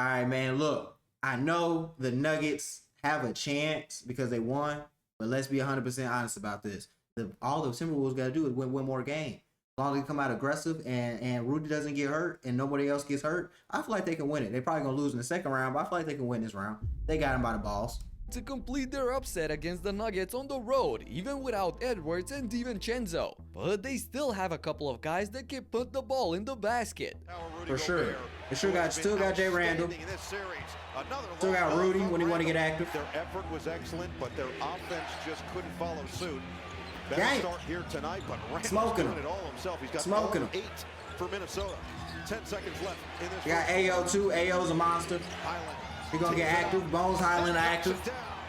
All right, man. Look, I know the Nuggets have a chance because they won, but let's be 100% honest about this. All the Timberwolves got to do is win one more game. As long as they come out aggressive and Rudy doesn't get hurt and nobody else gets hurt, I feel like they can win it. They're probably going to lose in the second round, but I feel like they can win this round. They got him by the balls. To complete their upset against the Nuggets on the road, even without Edwards and DiVincenzo. But they still have a couple of guys that can put the ball in the basket. For sure. They still got Jay Randall. Still got Rudy when he want to get active. Their effort was excellent, but their offense just couldn't follow suit. Gang. Start here tonight, but Randall's Smoking doing him. it all himself. He's got Smoking him. 8 for Minnesota. 10 seconds left in this. They got AO too. AO's a monster. He gonna get active. Bones Highland active.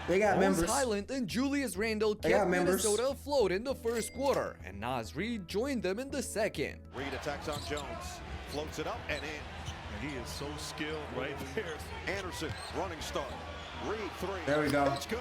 They got members. Highland and Julius Randle kept Minnesota afloat in the first quarter, and Naz Reid joined them in the second. Reid attacks on Jones, floats it up and in. And he is so skilled right there. Anderson, running start. Reid 3. There we go. That's good.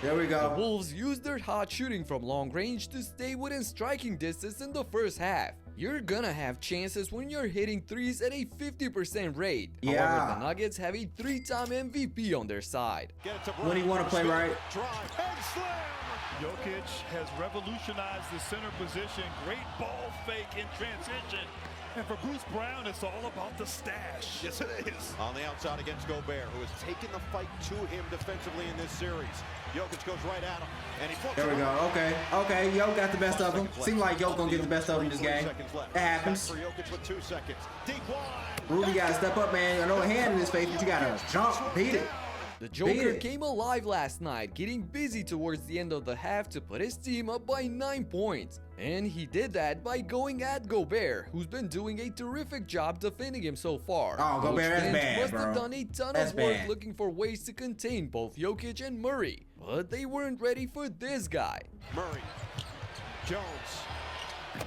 There we The go. Wolves used their hot shooting from long range to stay within striking distance in the first half. You're gonna have chances when you're hitting threes at a 50% rate. Yeah. However, the Nuggets have a 3-time MVP on their side. When he want to play right. Drive and slam. Jokic has revolutionized the center position. Great ball fake in transition. And for Bruce Brown, it's all about the stash. Yes, it is. On the outside against Gobert, who has taken the fight to him defensively in this series. Jokic goes right at him, and he floats. There we go. Okay. Yo got the best of him. Seems like Yo gonna get the best of him this game. That happens. For Jokic with 2 seconds. Deep wide. Rudy gotta step up, man. I know a hand in his face, but you gotta jump, beat it. The Joker came alive last night, getting busy towards the end of the half to put his team up by 9 points. And he did that by going at Gobert, who's been doing a terrific job defending him so far. Oh, Gobert, that's Finch bad, must bro. have done a ton That's of work bad. looking for ways to contain both Jokic and Murray. But they weren't ready for this guy. Murray. Jones.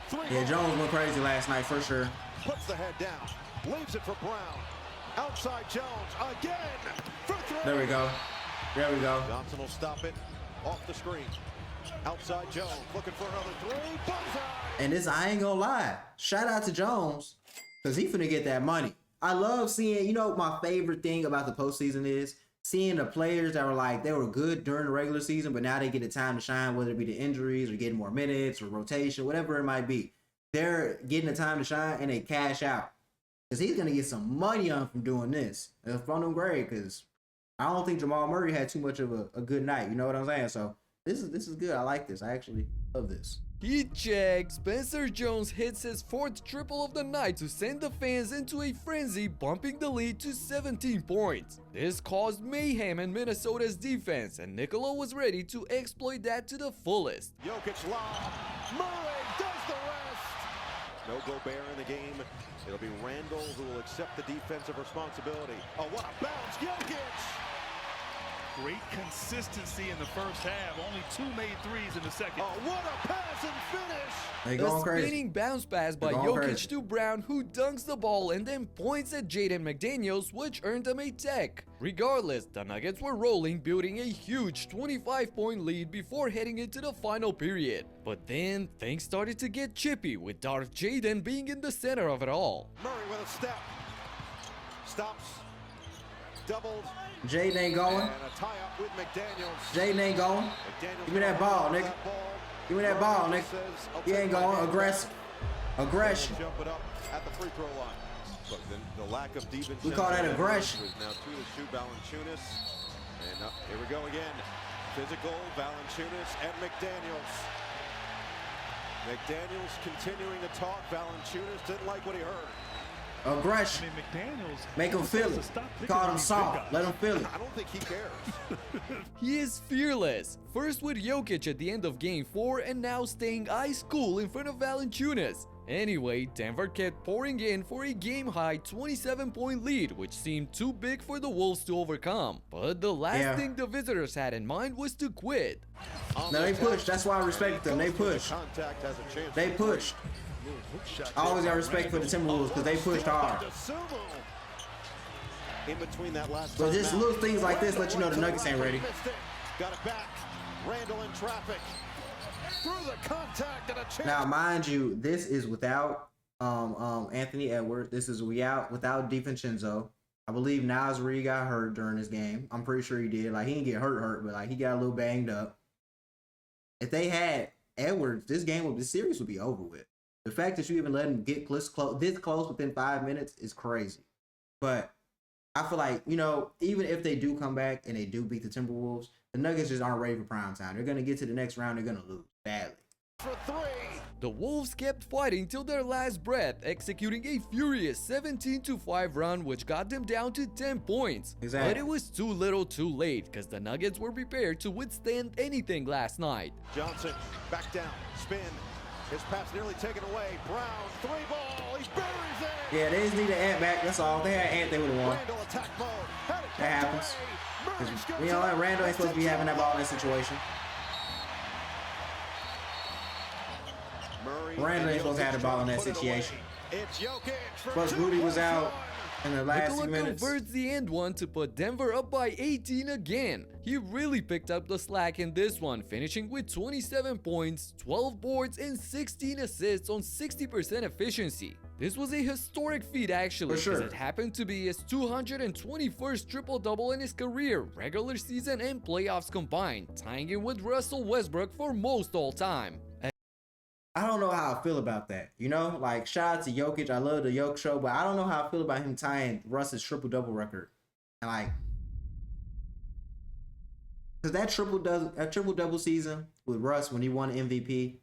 3 Yeah, Jones went crazy last night for sure. puts the head down. Leaves it for Brown. Outside Jones again. For 3. There we go. There we go. Johnson will stop it off the screen. Outside Jones looking for another 3. Bullseye. And this, I ain't gonna lie. Shout out to Jones, because he finna get that money. I love seeing, my favorite thing about the postseason is seeing the players that were like, they were good during the regular season, but now they get the time to shine, whether it be the injuries or getting more minutes or rotation, whatever it might be. They're getting the time to shine and they cash out. Because he's going to get some money on from doing this. It's from them great, because I don't think Jamal Murray had too much of a good night. You know what I'm saying? So this is good. I like this. I actually love this. Heat check. Spencer Jones hits his 4th triple of the night to send the fans into a frenzy, bumping the lead to 17 points. This caused mayhem in Minnesota's defense, and Nikola was ready to exploit that to the fullest. Jokic lob. Murray does the rest. No Gobert in the game. It'll be Randall who will accept the defensive responsibility. Oh, what a bounce. Jokic. Great consistency in the first half. Only 2 made threes in the second. Oh, what a pass and finish. They A going crazy. spinning bounce pass by They're going Jokic crazy. to Brown, who dunks the ball and then points at Jaden McDaniels, which earned them a tech. Regardless, the Nuggets were rolling, building a huge 25-point lead before heading into the final period. But then, things started to get chippy, with Darth Jaden being in the center of it all. Murray with a step. Stops. Doubled. Jaden ain't going. And a tie-up with McDaniels. Jaden ain't going. McDaniels Give me that ball, nigga. Give me that ball, nigga. He ain't going. Aggressive. Aggression. Jump it up at the free throw line. But then the lack of defense. We call that aggression. Is now 2-2 Valanciunas. And here we go again. Physical, Valanciunas and McDaniels. McDaniels continuing to talk. Valanciunas didn't like what he heard. Aggression. I mean, McDaniels. Make him feel it. Call him soft. Let him feel it. I don't think he cares. He is fearless. First with Jokic at the end of Game 4, and now staying ice cool in front of Valanciunas. Anyway, Denver kept pouring in for a game-high 27-point lead, which seemed too big for the Wolves to overcome. But the last thing the visitors had in mind was to quit. No, they pushed. That's why I respect them. They pushed. Contact has a chance. They pushed. I always got respect for the Timberwolves because they pushed hard. In between that last But just timeout. little things like this let you know the Nuggets ain't ready. Got it back. Randall in traffic. Through the contact and a chance. Now, mind you, this is without Anthony Edwards. This is without DiVincenzo. I believe Nasri got hurt during this game. I'm pretty sure he did. Like, he didn't get hurt, but like he got a little banged up. If they had Edwards, this series would be over with. The fact that you even let him get this close within 5 minutes is crazy. But I feel like, you know, even if they do come back and they do beat the Timberwolves, the Nuggets just aren't ready for prime time. They're going to get to the next round. They're going to lose badly. For three. The Wolves kept fighting till their last breath, executing a furious 17-5 run which got them down to 10 points. Exactly. But it was too little too late because the Nuggets were prepared to withstand anything last night. Johnson back down, spin. His pass nearly taken away. Brown, three ball. He buries it. Yeah, they just need an ant back. That's all. If they had ant, they would have won. Randall attack mode. That happens. You know what? Randall ain't supposed to be having that ball in that situation. Randall ain't supposed to have the ball in that situation. Plus, Rudy was out in the last few Nikola minutes. converts the end one to put Denver up by 18 again. He really picked up the slack in this one, finishing with 27 points, 12 boards, and 16 assists on 60% efficiency. This was a historic feat actually, because it happened to be his 221st triple-double in his career, regular season and playoffs combined, tying in with Russell Westbrook for most all-time. I don't know how I feel about that. You know, like, shout out to Jokic. I love the Jokic show, but I don't know how I feel about him tying Russ's triple-double record. And like, because that triple-double season with Russ when he won MVP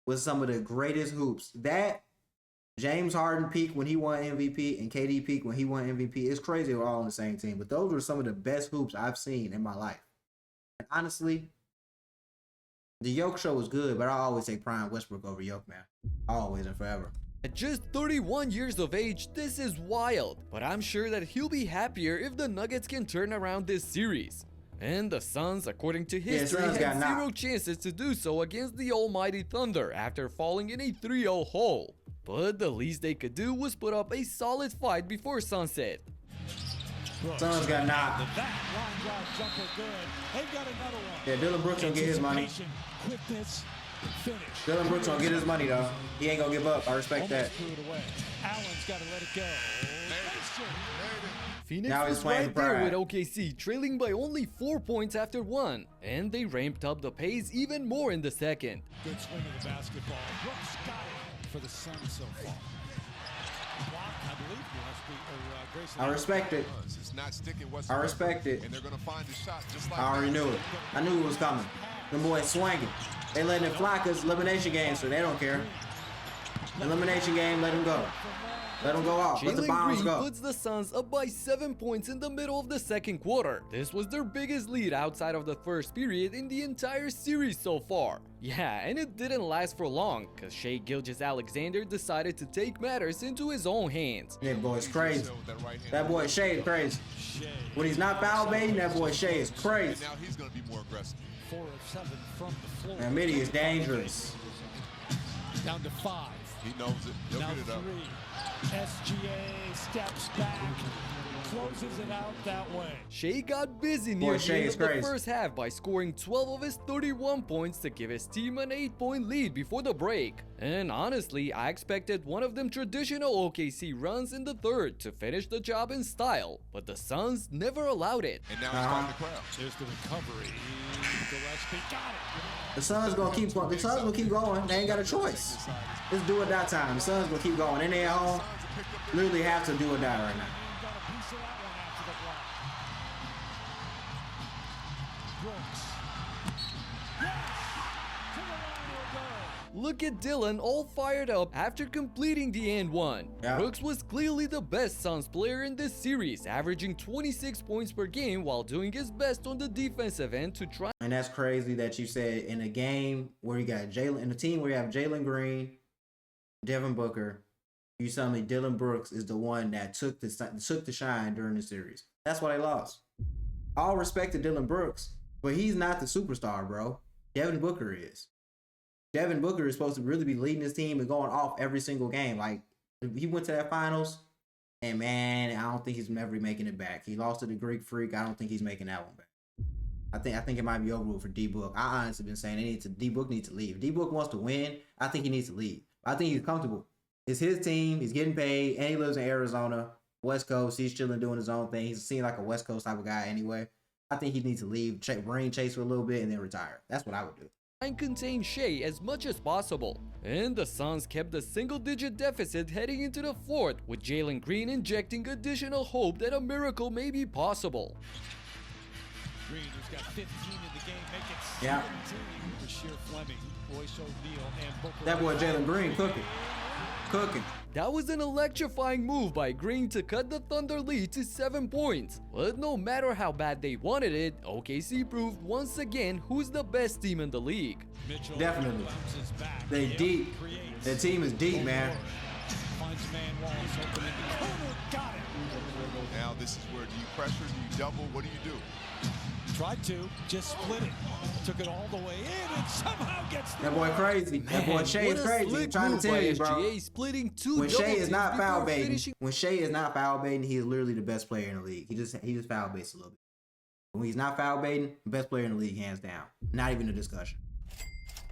was some of the greatest hoops. That James Harden peak when he won MVP and KD peak when he won MVP. It's crazy we're all on the same team, but those were some of the best hoops I've seen in my life. And honestly, the Yoke show was good, but I always take Prime Westbrook over Yoke, man. Always and forever. At just 31 years of age, this is wild, but I'm sure that he'll be happier if the Nuggets can turn around this series. And the Suns, according to history, had zero chances to do so against the almighty Thunder after falling in a 3-0 hole. But the least they could do was put up a solid fight before sunset. Suns got knocked. Yeah, Dylan Brooks gonna get his money. Dylan Brooks gonna get his money though. He ain't gonna give up. I respect that. Allen's got to let it go. Phoenix Now he's was playing right for there pride. with OKC, trailing by only 4 points after one, and they ramped up the pace even more in the second. Good swing of the basketball. Brooks got it for the Suns so far. I believe Grayson. I respect it. It's not sticking I respect it. and they're gonna find the shot just like I already that. knew it. I knew it was coming. Them boys swinging. They letting it fly because elimination game, so they don't care. Elimination game, let them go. Let them go off. Let the Jalen bombs Green go. puts the Suns up by 7 points in the middle of the second quarter. This was their biggest lead outside of the first period in the entire series so far. Yeah, and it didn't last for long, cause Shai Gilgeous-Alexander decided to take matters into his own hands. That boy's crazy. That boy Shai is crazy. When he's not foul baiting, that boy Shai is crazy. Now he's gonna be more aggressive. 4 of 7 from the floor. And Mitty is dangerous. Down to 5. He knows it. He'll Now get it up. 3. SGA steps back, closes it out that way. Shai got busy near Boy, the Shai end is of the crazy. first half by scoring 12 of his 31 points to give his team an 8-point lead before the break. And honestly, I expected one of them traditional OKC runs in the third to finish the job in style, but the Suns never allowed it. And now he's starting to crowd. There's the recovery. Gillespie got it. The Suns gonna keep going. The Suns gonna keep going. They ain't got a choice. It's do or die time. The Suns gonna keep going. And they at home literally have to do or die right now. Got a piece of that one after the block. Brooks. Yes! To the line he'll go. Look at Dylan all fired up after completing the and one. Yeah. Brooks was clearly the best Suns player in this series, averaging 26 points per game while doing his best on the defensive end to try. And that's crazy that you said in a game where you got Jalen, in a team where you have Jalen Green, Devin Booker, you tell me Dylan Brooks is the one that took the shine during the series. That's why they lost. All respect to Dylan Brooks, but he's not the superstar, bro. Devin Booker is. Devin Booker is supposed to really be leading his team and going off every single game. Like, he went to that finals, and man, I don't think he's never making it back. He lost to the Greek Freak. I don't think he's making that one back. I think it might be over with for D-Book. I honestly been saying D-Book needs to leave. If D-Book wants to win, I think he needs to leave. I think he's comfortable. It's his team. He's getting paid, and he lives in Arizona. West Coast. He's chilling, doing his own thing. He's seen like a West Coast type of guy anyway. I think he needs to leave, bring Chase for a little bit, and then retire. That's what I would do. And contain Shea as much as possible. And the Suns kept the single-digit deficit heading into the fourth, with Jalen Green injecting additional hope that a miracle may be possible. Green, who's got 15 in the game, make it 17 Yeah. for Sheer Fleming, Royce O'Neal, and Booker. That boy Jalen Green cooking. That was an electrifying move by Green to cut the Thunder lead to 7 points. But no matter how bad they wanted it, OKC proved once again who's the best team in the league. Mitchell Definitely. bounces back. They Yep, deep. creates. Their team is deep, man. Finds man Wallace open in the corner. Got it. Now this is where do you pressure, do you double, what do you do? Tried to, just split it. Took it all the way in and somehow gets That boy crazy. That boy Shea is crazy. I'm trying to tell you, bro. SGA splitting two When Shea is not foul baiting, finishing. when Shea is not foul baiting, he is literally the best player in the league. He just foul baits a little bit. When he's not foul baiting, best player in the league, hands down. Not even a discussion.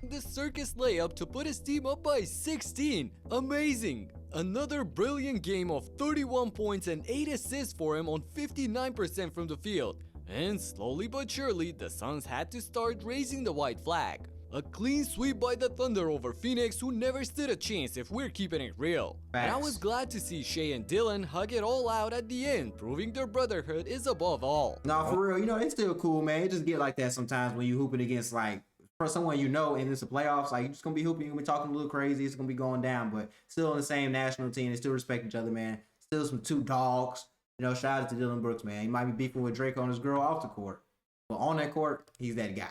The circus layup to put his team up by 16. Amazing. Another brilliant game of 31 points and 8 assists for him on 59% from the field. And slowly but surely, the Suns had to start raising the white flag. A clean sweep by the Thunder over Phoenix, who never stood a chance if we're keeping it real. And I Facts. was glad to see Shea and Dylan hug it all out at the end, proving their brotherhood is above all. No, for real, it's still cool, man. It just get like that sometimes when you hooping against like for someone you know and it's the playoffs. Like you're just gonna be hooping, you're gonna be talking a little crazy, it's gonna be going down, but still on the same national team, they still respect each other, man. Still some two dogs. Shout out to Dylan Brooks, man. He might be beefing with Drake on his girl off the court, but on that court, he's that guy.